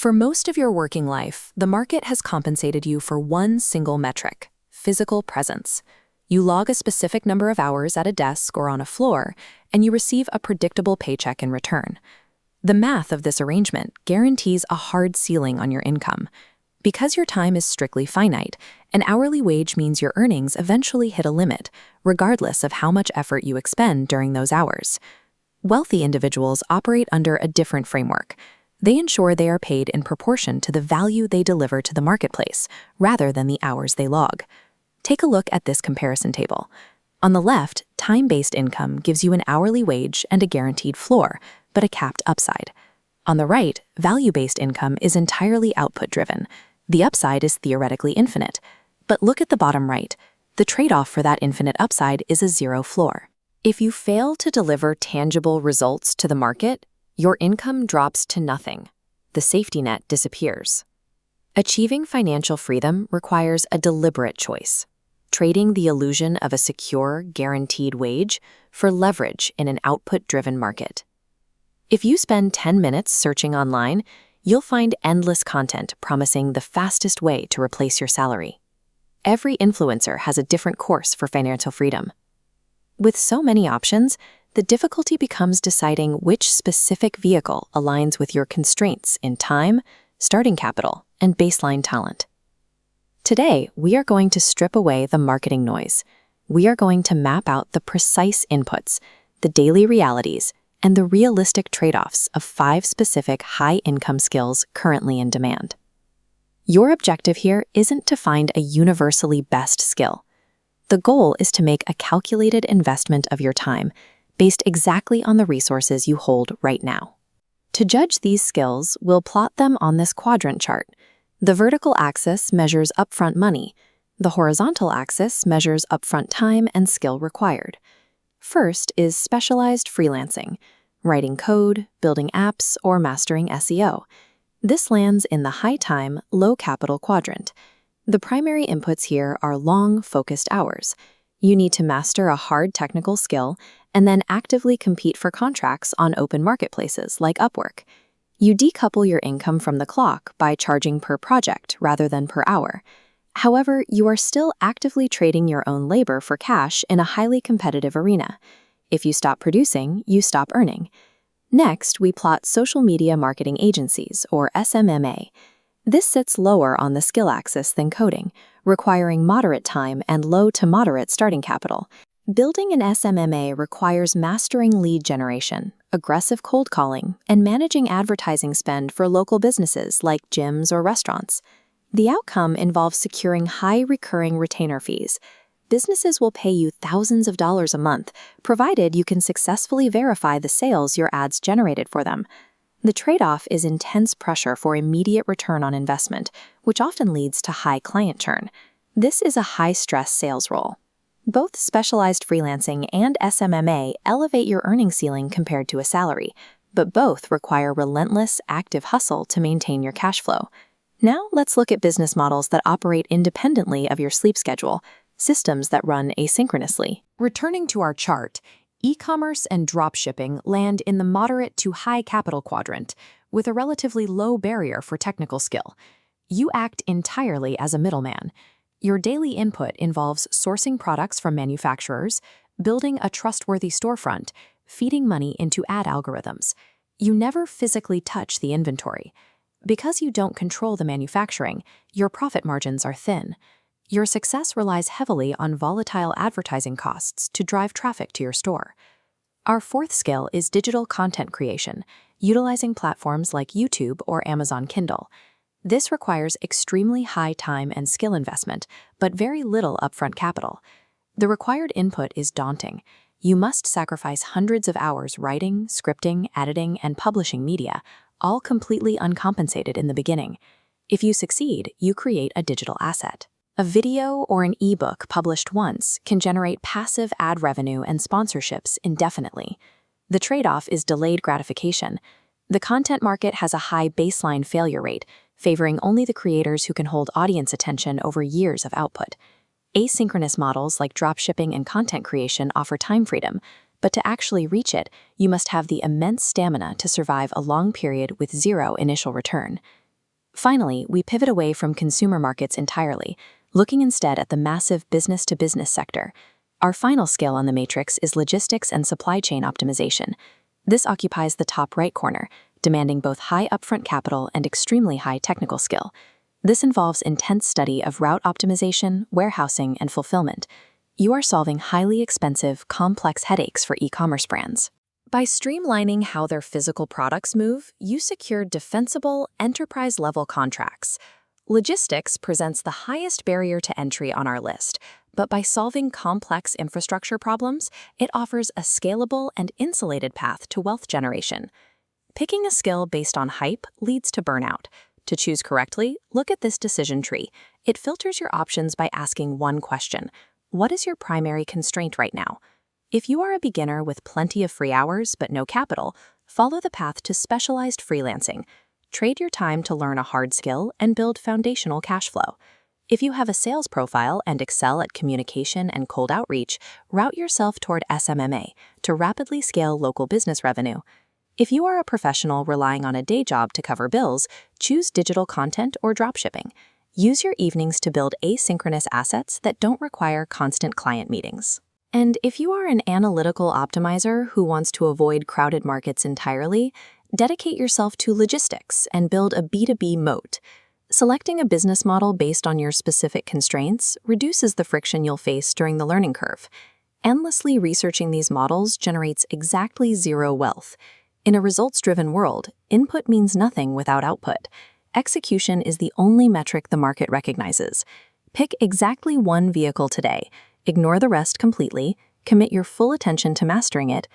For most of your working life, the market has compensated you for one single metric: physical presence. You log a specific number of hours at a desk or on a floor, and you receive a predictable paycheck in return. The math of this arrangement guarantees a hard ceiling on your income. Because your time is strictly finite, an hourly wage means your earnings eventually hit a limit, regardless of how much effort you expend during those hours. Wealthy individuals operate under a different framework. They ensure they are paid in proportion to the value they deliver to the marketplace, rather than the hours they log. Take a look at this comparison table. On the left, time-based income gives you an hourly wage and a guaranteed floor, but a capped upside. On the right, value-based income is entirely output-driven. The upside is theoretically infinite. But look at the bottom right. The trade-off for that infinite upside is a zero floor. If you fail to deliver tangible results to the market, your income drops to nothing. The safety net disappears. Achieving financial freedom requires a deliberate choice, trading the illusion of a secure, guaranteed wage for leverage in an output-driven market. If you spend 10 minutes searching online, you'll find endless content promising the fastest way to replace your salary. Every influencer has a different course for financial freedom. With so many options, the difficulty becomes deciding which specific vehicle aligns with your constraints in time, starting capital, and baseline talent. Today, we are going to strip away the marketing noise. We are going to map out the precise inputs, the daily realities, and the realistic trade-offs of 5 specific high-income skills currently in demand. Your objective here isn't to find a universally best skill. The goal is to make a calculated investment of your time based exactly on the resources you hold right now. To judge these skills, we'll plot them on this quadrant chart. The vertical axis measures upfront money. The horizontal axis measures upfront time and skill required. First is specialized freelancing, writing code, building apps, or mastering SEO. This lands in the high-time, low-capital quadrant. The primary inputs here are long, focused hours. You need to master a hard technical skill and then actively compete for contracts on open marketplaces like Upwork. You decouple your income from the clock by charging per project rather than per hour. However, you are still actively trading your own labor for cash in a highly competitive arena. If you stop producing, you stop earning. Next, we plot social media marketing agencies, or SMMA. This sits lower on the skill axis than coding, requiring moderate time and low to moderate starting capital. Building an SMMA requires mastering lead generation, aggressive cold calling, and managing advertising spend for local businesses like gyms or restaurants. The outcome involves securing high recurring retainer fees. Businesses will pay you thousands of dollars a month, provided you can successfully verify the sales your ads generated for them. The trade-off is intense pressure for immediate return on investment, which often leads to high client churn. This is a high-stress sales role. Both specialized freelancing and SMMA elevate your earning ceiling compared to a salary, but both require relentless, active hustle to maintain your cash flow. Now let's look at business models that operate independently of your sleep schedule, systems that run asynchronously. Returning to our chart, e-commerce and dropshipping land in the moderate to high capital quadrant, with a relatively low barrier for technical skill. You act entirely as a middleman. Your daily input involves sourcing products from manufacturers, building a trustworthy storefront, feeding money into ad algorithms. You never physically touch the inventory. Because you don't control the manufacturing, your profit margins are thin. Your success relies heavily on volatile advertising costs to drive traffic to your store. Our fourth skill is digital content creation, utilizing platforms like YouTube or Amazon Kindle. This requires extremely high time and skill investment, but very little upfront capital. The required input is daunting. You must sacrifice hundreds of hours writing, scripting, editing, and publishing media, all completely uncompensated in the beginning. If you succeed, you create a digital asset. A video or an ebook published once can generate passive ad revenue and sponsorships indefinitely. The trade-off is delayed gratification. The content market has a high baseline failure rate, favoring only the creators who can hold audience attention over years of output. Asynchronous models like dropshipping and content creation offer time freedom, but to actually reach it, you must have the immense stamina to survive a long period with zero initial return. Finally, we pivot away from consumer markets entirely, looking instead at the massive business-to-business sector. Our final scale on the matrix is logistics and supply chain optimization. This occupies the top right corner, demanding both high upfront capital and extremely high technical skill. This involves intense study of route optimization, warehousing, and fulfillment. You are solving highly expensive, complex headaches for e-commerce brands. By streamlining how their physical products move, you secure defensible, enterprise-level contracts. Logistics presents the highest barrier to entry on our list, but by solving complex infrastructure problems, it offers a scalable and insulated path to wealth generation. Picking a skill based on hype leads to burnout. To choose correctly, look at this decision tree. It filters your options by asking one question: what is your primary constraint right now? If you are a beginner with plenty of free hours but no capital, follow the path to specialized freelancing. Trade your time to learn a hard skill and build foundational cash flow. If you have a sales profile and excel at communication and cold outreach, route yourself toward SMMA to rapidly scale local business revenue. If you are a professional relying on a day job to cover bills, choose digital content or dropshipping. Use your evenings to build asynchronous assets that don't require constant client meetings. And if you are an analytical optimizer who wants to avoid crowded markets entirely, dedicate yourself to logistics and build a B2B moat. Selecting a business model based on your specific constraints reduces the friction you'll face during the learning curve. Endlessly researching these models generates exactly zero wealth. In a results-driven world, input means nothing without output. Execution is the only metric the market recognizes. Pick exactly one vehicle today, ignore the rest completely, commit your full attention to mastering it,